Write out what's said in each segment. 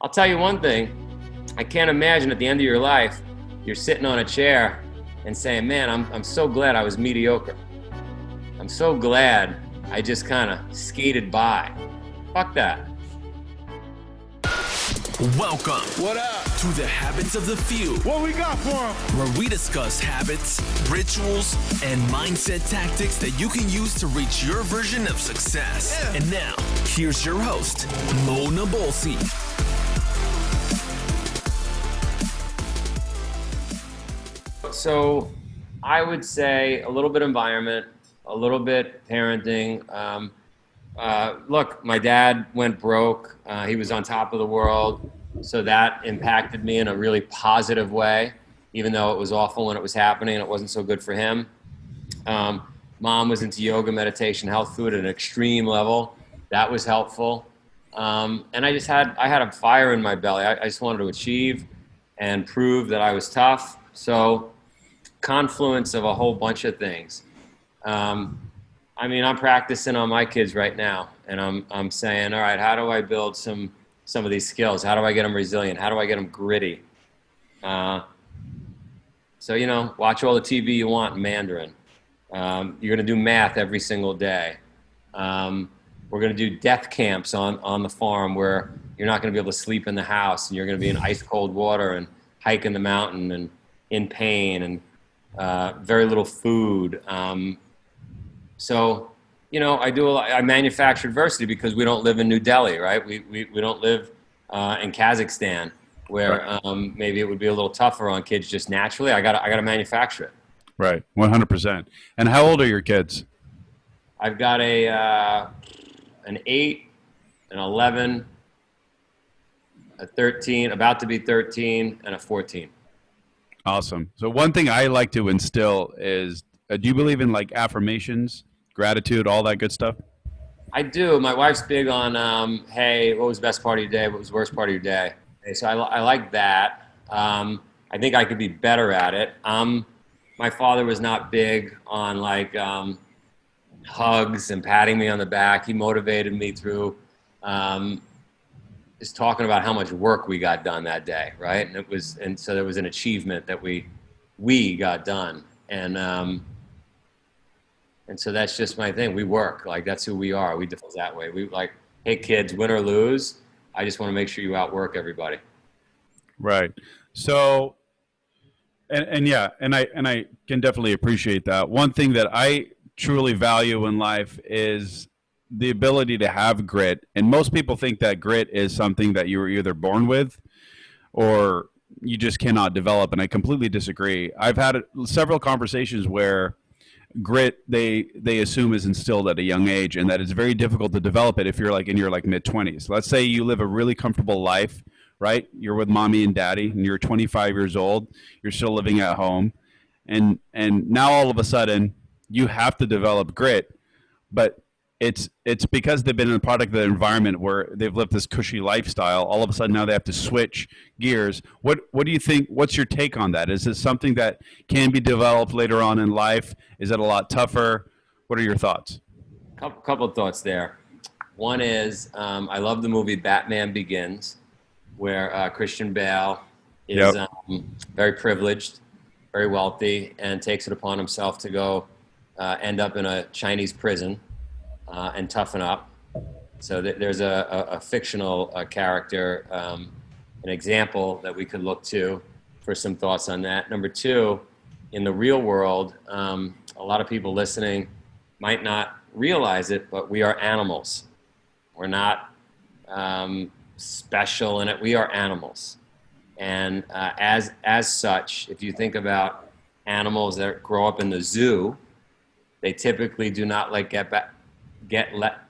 I'll tell you one thing. I can't imagine at the end of your life, you're sitting on a chair and saying, man, I'm so glad I was mediocre. I'm so glad I just kind of skated by. Fuck that. Welcome. What up? To the Habits of the Few. What we got for them? Where we discuss habits, rituals, and mindset tactics that you can use to reach your version of success. Yeah. And now, here's your host, Mo Nabolsi. So I would say a little bit environment, a little bit parenting. Look, my dad went broke. He was on top of the world. So that impacted me in a really positive way, even though it was awful when it was happening and it wasn't so good for him. Mom was into yoga, meditation, health food at an extreme level. That was helpful. And I had a fire in my belly. I just wanted to achieve and prove that I was tough. So confluence of a whole bunch of things. I'm practicing on my kids right now, and I'm saying, all right, how do I build some of these skills? How do I get them resilient? How do I get them gritty? So, watch all the TV you want in Mandarin. You're going to do math every single day. We're going to do death camps on the farm where you're not going to be able to sleep in the house, and you're going to be in ice cold water and hiking the mountain and in pain and very little food. So, I manufacture adversity because we don't live in New Delhi, right? We don't live in Kazakhstan where maybe it would be a little tougher on kids just naturally. I gotta manufacture it. Right, 100%. And how old are your kids? I've got an 8, an 11, a 13, about to be 13, and a 14. Awesome. So one thing I like to instill is, do you believe in like affirmations, gratitude, all that good stuff? I do. My wife's big on, hey, what was the best part of your day? What was the worst part of your day? So I like that. I think I could be better at it. My father was not big on like hugs and patting me on the back. He motivated me through just talking about how much work we got done that day, right? And so there was an achievement that we got done. And so that's just my thing. We work, like that's who we are. We define that way. We like, hey kids, win or lose, I just want to make sure you outwork everybody. Right. So, and I can definitely appreciate that. One thing that I truly value in life is the ability to have grit. And most people think that grit is something that you were either born with or you just cannot develop. And I completely disagree. I've had several conversations where grit they assume is instilled at a young age, and that it's very difficult to develop it if you're like in your like mid-20s. Let's say you live a really comfortable life, right? You're with mommy and daddy and you're 25 years old, you're still living at home, and now all of a sudden you have to develop grit, but it's because they've been in a product of the environment where they've lived this cushy lifestyle. All of a sudden now they have to switch gears. What do you think? What's your take on that? Is this something that can be developed later on in life? Is it a lot tougher? What are your thoughts? Couple of thoughts there. One is I love the movie Batman Begins, where Christian Bale is very privileged, very wealthy, and takes it upon himself to go end up in a Chinese prison. And toughen up. So there's a fictional character, an example that we could look to for some thoughts on that. Number two, in the real world, a lot of people listening might not realize it, but we are animals. We're not special in it. We are animals. And as such, if you think about animals that grow up in the zoo, they typically do not get let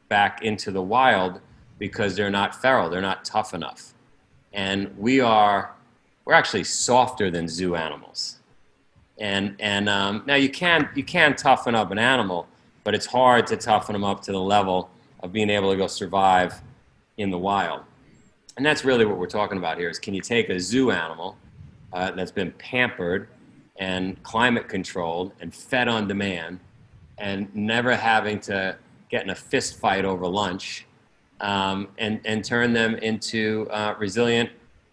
back into the wild because they're not feral, they're not tough enough. And we're actually softer than zoo animals. And now you can toughen up an animal, but it's hard to toughen them up to the level of being able to go survive in the wild. And that's really what we're talking about here is, can you take a zoo animal that's been pampered and climate controlled and fed on demand and never having to get in a fist fight over lunch and turn them into resilient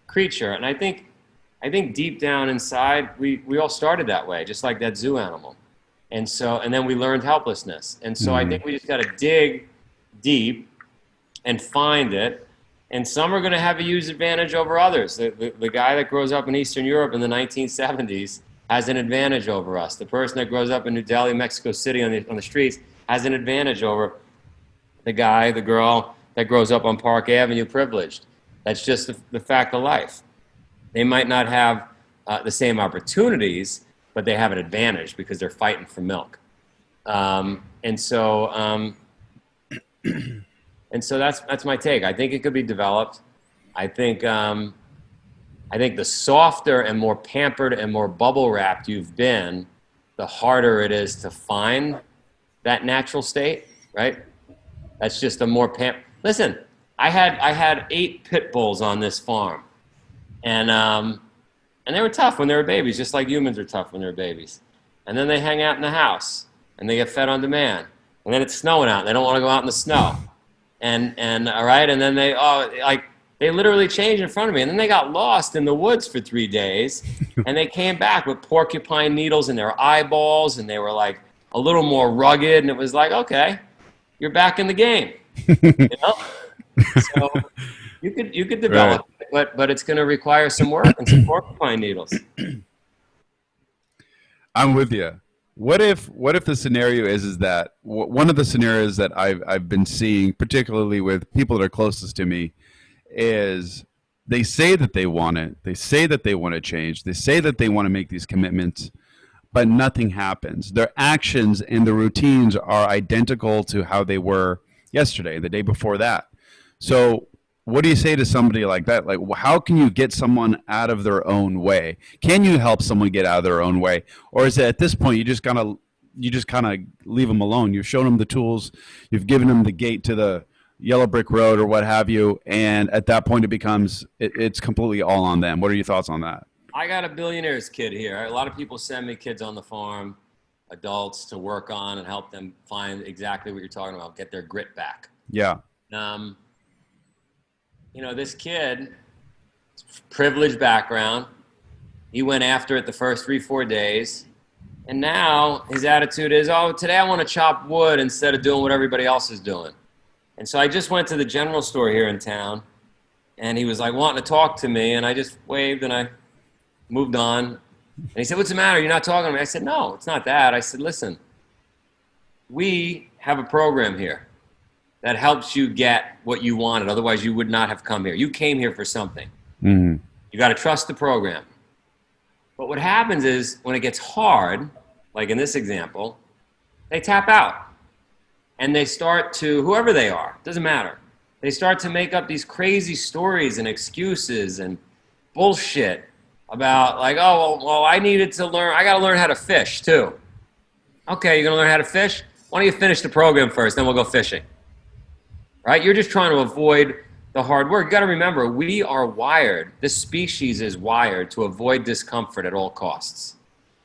creature. And I think deep down inside, we all started that way, just like that zoo animal. And then we learned helplessness. And so I think we just got to dig deep and find it. And some are going to have a huge advantage over others. The guy that grows up in Eastern Europe in the 1970s has an advantage over us. The person that grows up in New Delhi, Mexico City on the streets has an advantage over the guy, the girl that grows up on Park Avenue privileged. That's just the fact of life. They might not have the same opportunities, but they have an advantage because they're fighting for milk. And so that's my take. I think it could be developed. I think the softer and more pampered and more bubble wrapped you've been, the harder it is to find that natural state, right? That's just a more Listen, I had 8 pit bulls on this farm, and they were tough when they were babies, just like humans are tough when they're babies. And then they hang out in the house, and they get fed on demand. And then it's snowing out, and they don't want to go out in the snow. And all right, and then they literally changed in front of me, and then they got lost in the woods for 3 days, and they came back with porcupine needles in their eyeballs, and they were like a little more rugged, and it was like, okay, you're back in the game, you know. So you could develop it, but it's going to require some work and some porcupine needles. I'm with you. What if the scenario is that one of the scenarios that I've been seeing, particularly with people that are closest to me, is they say that they want it, they say that they want to change, they say that they want to make these commitments, but nothing happens. Their actions and the routines are identical to how they were yesterday, the day before that. So what do you say to somebody like that? Like, how can you get someone out of their own way? Can you help someone get out of their own way? Or is it at this point you just kind of leave them alone? You've shown them the tools, you've given them the gate to the yellow brick road or what have you, and at that point it's completely all on them. What are your thoughts on that? I got a billionaire's kid here. A lot of people send me kids on the farm, adults, to work on and help them find exactly what you're talking about, get their grit back. Yeah. You know, this kid, privileged background, he went after it the first 3-4 days, and now his attitude is, oh, today I want to chop wood instead of doing what everybody else is doing. And so I just went to the general store here in town, and he was like wanting to talk to me, and I just waved and I moved on. And he said, what's the matter? You're not talking to me. I said, no, it's not that. I said, listen, we have a program here that helps you get what you wanted. Otherwise, you would not have come here. You came here for something. Mm-hmm. You got to trust the program. But what happens is when it gets hard, like in this example, they tap out. And they start to, whoever they are, doesn't matter. They start to make up these crazy stories and excuses and bullshit about like, oh, well, I needed to learn, I got to learn how to fish too. Okay, you're going to learn how to fish? Why don't you finish the program first, then we'll go fishing. Right? You're just trying to avoid the hard work. You got to remember, we are wired, this species is wired to avoid discomfort at all costs.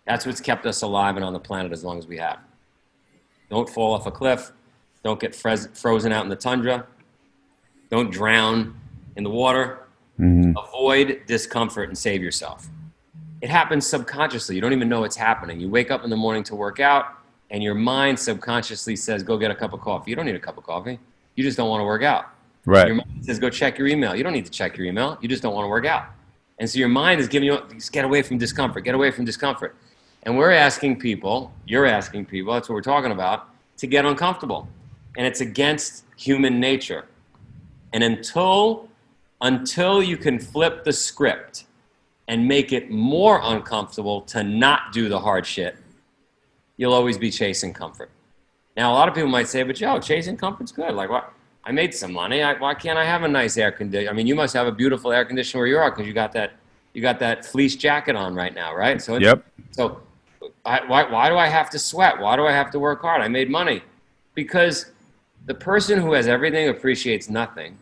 That's what's kept us alive and on the planet as long as we have. Don't fall off a cliff. Don't get frozen out in the tundra. Don't drown in the water. Mm-hmm. Avoid discomfort and save yourself. It happens subconsciously. You don't even know it's happening. You wake up in the morning to work out, and your mind subconsciously says, go get a cup of coffee. You don't need a cup of coffee. You just don't want to work out. Right. Your mind says, go check your email. You don't need to check your email. You just don't want to work out. And so your mind is giving you, just get away from discomfort. Get away from discomfort. And we're asking people, you're asking people, that's what we're talking about, to get uncomfortable. And it's against human nature. And until you can flip the script and make it more uncomfortable to not do the hard shit, you'll always be chasing comfort. Now, a lot of people might say, but Joe, chasing comfort's good. Like, what? I made some money. Why can't I have a nice air conditioner? I mean, you must have a beautiful air conditioner where you are because you got that fleece jacket on right now, right? So, yep. So why do I have to sweat? Why do I have to work hard? I made money. Because the person who has everything appreciates nothing.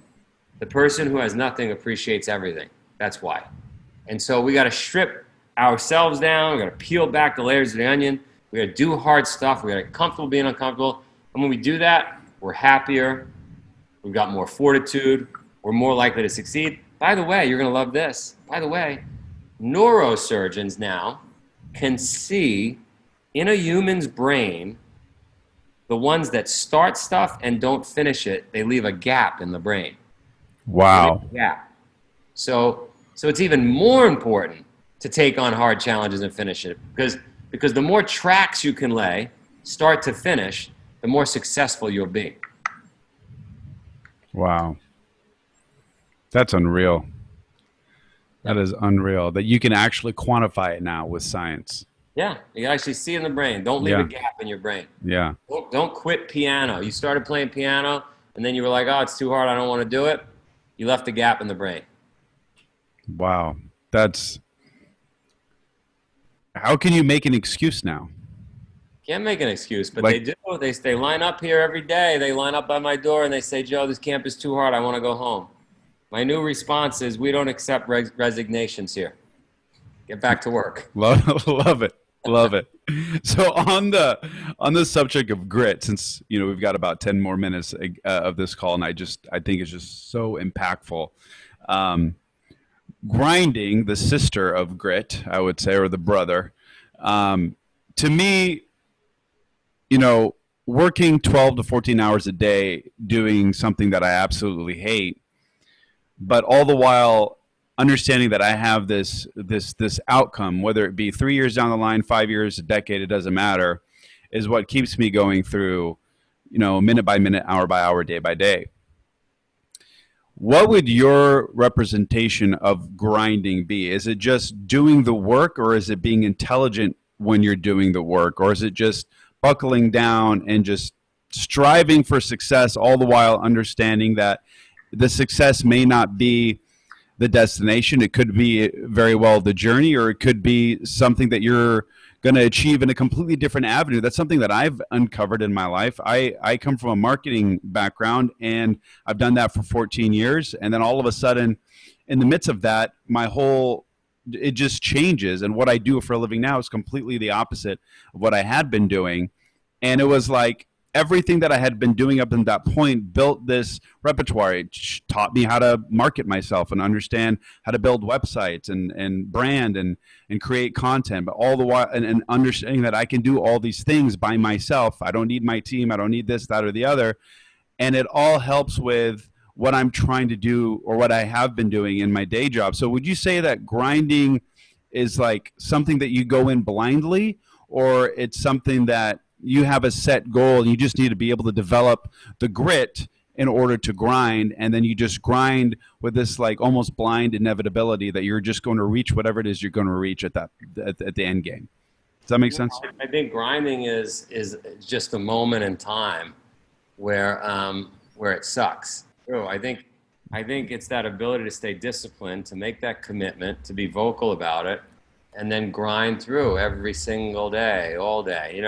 The person who has nothing appreciates everything. That's why. And so we got to strip ourselves down. We got to peel back the layers of the onion. We got to do hard stuff. We got to get comfortable being uncomfortable. And when we do that, we're happier. we've got more fortitude, we're more likely to succeed. By the way, you're going to love this. By the way, neurosurgeons now can see in a human's brain the ones that start stuff and don't finish it. They leave a gap in the brain. Wow. Yeah. So it's even more important to take on hard challenges and finish it, because the more tracks you can lay, start to finish, the more successful you'll be. Wow. That's unreal. That is unreal that you can actually quantify it now with science. Yeah, you can actually see in the brain. Don't leave a gap in your brain. Yeah. Don't quit piano. You started playing piano, and then you were like, oh, it's too hard, I don't want to do it. You left a gap in the brain. Wow. How can you make an excuse now? Can't make an excuse, but they do. They line up here every day. They line up by my door, and they say, Joe, this camp is too hard, I want to go home. My new response is, we don't accept resignations here. Get back to work. Love it. Love it. So on the subject of grit, since we've got about 10 more minutes of this call, and I think it's just so impactful. Grinding, the sister of grit, I would say, or the brother, to me, working 12 to 14 hours a day doing something that I absolutely hate, but all the while understanding that I have this outcome, whether it be 3 years down the line, 5 years, a decade, it doesn't matter, is what keeps me going through, minute by minute, hour by hour, day by day. What would your representation of grinding be? Is it just doing the work, or is it being intelligent when you're doing the work, or is it just buckling down and just striving for success, all the while understanding that the success may not be the destination? It could be very well the journey, or it could be something that you're going to achieve in a completely different avenue. That's something that I've uncovered in my life. I come from a marketing background, and I've done that for 14 years. And then all of a sudden, in the midst of that, it just changes. And what I do for a living now is completely the opposite of what I had been doing. And it was like everything that I had been doing up until that point built this repertoire. It taught me how to market myself and understand how to build websites and brand and create content, but all the while and understanding that I can do all these things by myself. I don't need my team. I don't need this, that, or the other. And it all helps with what I'm trying to do, or what I have been doing in my day job. So would you say that grinding is like something that you go in blindly, or it's something that you have a set goal and you just need to be able to develop the grit in order to grind, and then you just grind with this like almost blind inevitability that you're just going to reach whatever it is you're going to reach at the end game? Does that make sense? I think grinding is just a moment in time where it sucks. I think it's that ability to stay disciplined, to make that commitment, to be vocal about it, and then grind through every single day, all day.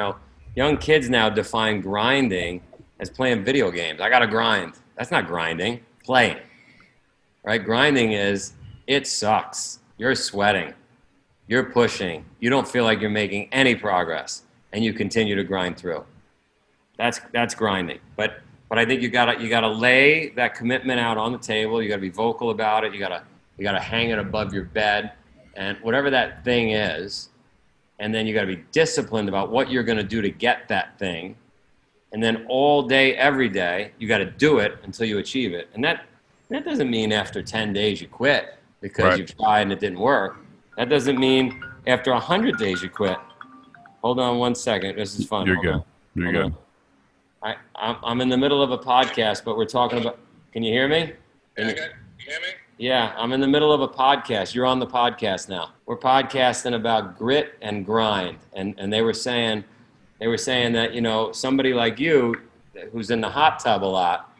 Young kids now define grinding as playing video games. I got to grind. That's not grinding. Playing. Right? Grinding is, it sucks. You're sweating. You're pushing. You don't feel like you're making any progress, and you continue to grind through. That's grinding. But I think you gotta lay that commitment out on the table. You gotta be vocal about it. You gotta hang it above your bed, and whatever that thing is. And then you got to be disciplined about what you're going to do to get that thing. And then all day, every day, you got to do it until you achieve it. And that doesn't mean after 10 days you quit because you tried and it didn't work. That doesn't mean after 100 days you quit. Hold on one second. This is fun. You're good. You're good. I'm in the middle of a podcast, but we're talking about, can you hear me? Yeah, you hear me? Yeah, I'm in the middle of a podcast. You're on the podcast now. We're podcasting about grit and grind. And they were saying that, somebody like you who's in the hot tub a lot.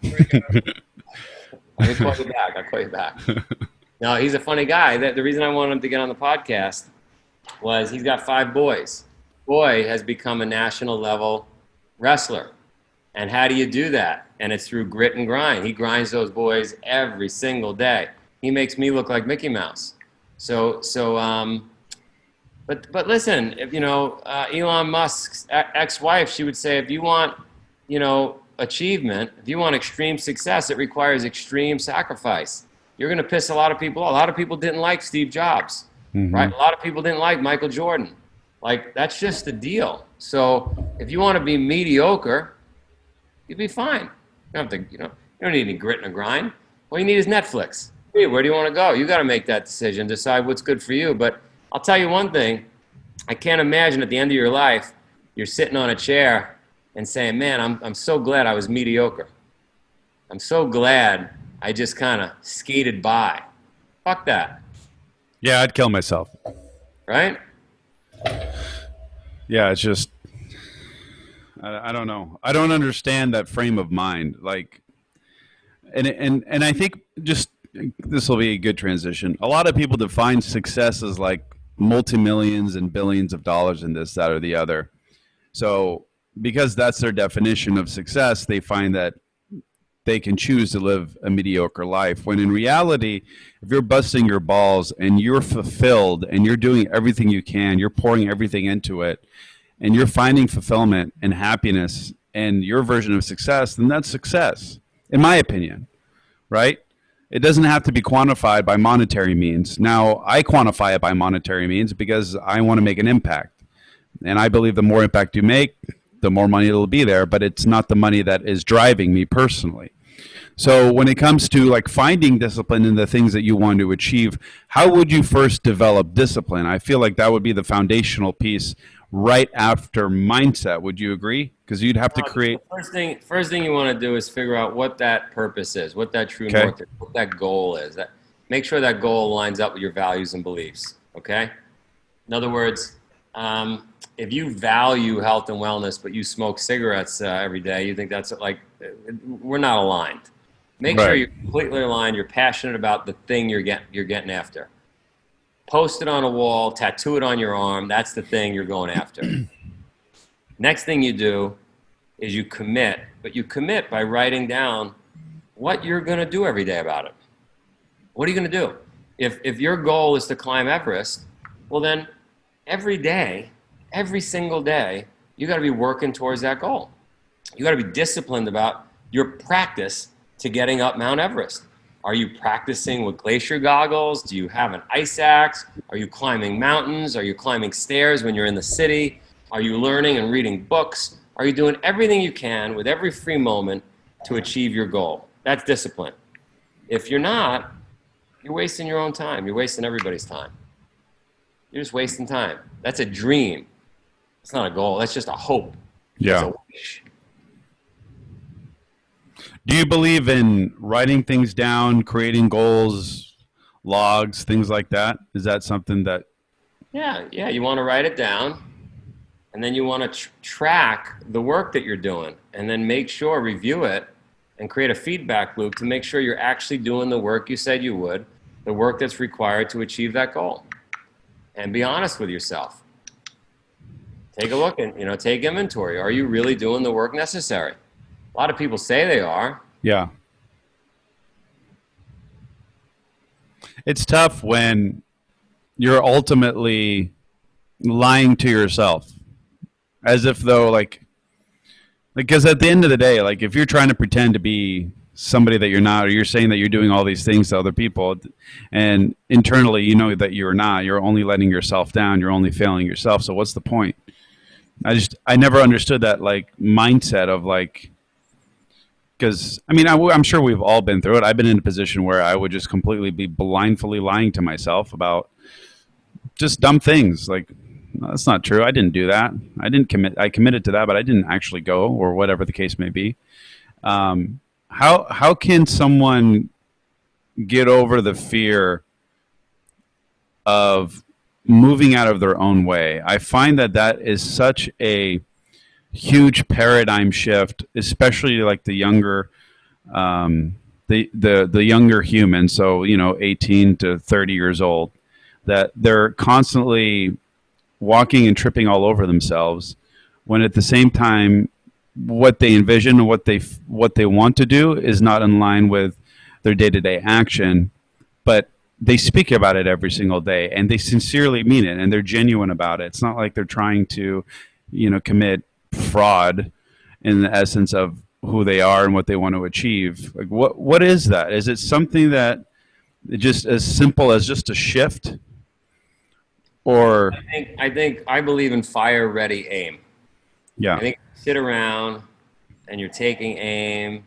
I'll call you back. No, he's a funny guy. The reason I wanted him to get on the podcast was he's got 5 boys. Boy has become a national level wrestler. And how do you do that? And it's through grit and grind. He grinds those boys every single day. He makes me look like Mickey Mouse. But listen, if Elon Musk's ex-wife, she would say, if you want, achievement, if you want extreme success, it requires extreme sacrifice. You're going to piss a lot of people off. A lot of people didn't like Steve Jobs, right? A lot of people didn't like Michael Jordan. Like, that's just the deal. So if you want to be mediocre, you'll be fine. You don't have to, you don't need any grit and a grind. All you need is Netflix. Hey, where do you want to go? You got to make that decision, decide what's good for you. But I'll tell you one thing. I can't imagine at the end of your life, you're sitting on a chair and saying, man, I'm so glad I was mediocre. I'm so glad I just kind of skated by. Fuck that. Yeah, I'd kill myself. Right? Yeah, it's just, I don't know. I don't understand that frame of mind. Like, and I think just, this will be a good transition. A lot of people define success as like multi-millions and billions of dollars in this, that, or the other. So because that's their definition of success, they find that they can choose to live a mediocre life. When in reality, if you're busting your balls and you're fulfilled and you're doing everything you can, you're pouring everything into it, and you're finding fulfillment and happiness and your version of success, then that's success, in my opinion, right? It doesn't have to be quantified by monetary means. Now, I quantify it by monetary means because I want to make an impact. And I believe the more impact you make, the more money that'll be there, but it's not the money that is driving me personally. So when it comes to like finding discipline in the things that you want to achieve, how would you first develop discipline? I feel like that would be the foundational piece right after mindset. Would you agree? Because you'd have to create. First thing you want to do is figure out what that purpose is, what that true north is, what that goal is. Make sure that goal lines up with your values and beliefs. Okay. In other words, if you value health and wellness, but you smoke cigarettes every day, you think that's like, we're not aligned. Make sure you're completely aligned. You're passionate about the thing you're getting after. Post it on a wall, tattoo it on your arm. That's the thing you're going after. Next thing you do is you commit, but you commit by writing down what you're going to do every day about it. What are you going to do? If your goal is to climb Everest, well then every day, every single day, you got to be working towards that goal. You got to be disciplined about your practice to getting up Mount Everest. Are you practicing with glacier goggles? Do you have an ice axe? Are you climbing mountains? Are you climbing stairs when you're in the city? Are you learning and reading books? Are you doing everything you can with every free moment to achieve your goal? That's discipline. If you're not, you're wasting your own time. You're wasting everybody's time. You're just wasting time. That's a dream. It's not a goal. That's just a hope. Yeah. It's a wish. Do you believe in writing things down, creating goals, logs, things like that? Is that something that... Yeah. You want to write it down, and then you want to track the work that you're doing, and then make sure, review it, and create a feedback loop to make sure you're actually doing the work you said you would, the work that's required to achieve that goal. And be honest with yourself. Take a look and, take inventory. Are you really doing the work necessary? A lot of people say they are. Yeah. It's tough when you're ultimately lying to yourself, as if though because at the end of the day, like if you're trying to pretend to be somebody that you're not, or you're saying that you're doing all these things to other people, and internally you know that you're not, you're only letting yourself down, you're only failing yourself. So what's the point? I never understood that mindset of because I'm sure we've all been through it. I've been in a position where I would just completely be blindly lying to myself about just dumb things. Like, no, that's not true. I didn't do that. I didn't commit. I committed to that, but I didn't actually go, or whatever the case may be. How can someone get over the fear of moving out of their own way? I find that is such a huge paradigm shift, especially like the younger, the younger humans. So 18 to 30 years old, that they're constantly walking and tripping all over themselves, when at the same time, what they envision and what they want to do is not in line with their day-to-day action, but they speak about it every single day and they sincerely mean it and they're genuine about it. It's not like they're trying to, commit fraud in the essence of who they are and what they want to achieve. Like what is that? Is it something that just as simple as just a shift? Or I believe in fire, ready, aim. yeah. I think you sit around and you're taking aim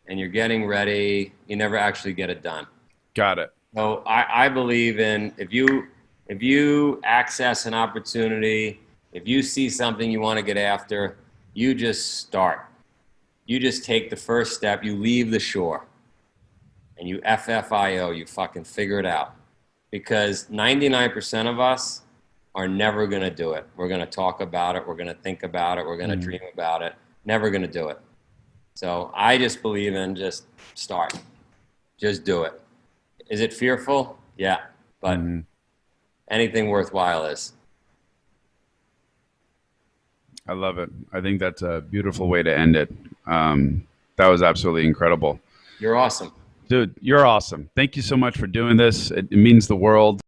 and you're getting ready, you never actually get it done. Got it. So I believe in if you access an opportunity, if you see something you want to get after, you just start. You just take the first step, you leave the shore, and you FFIO, you fucking figure it out. Because 99% of us are never going to do it. We're going to talk about it, we're going to think about it, we're going to dream about it, never going to do it. So I just believe in just start. Just do it. Is it fearful? Yeah, but anything worthwhile is. I love it. I think that's a beautiful way to end it. That was absolutely incredible. You're awesome. Dude, you're awesome. Thank you so much for doing this. It means the world.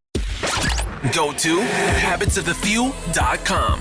Go to habitsofthefew.com.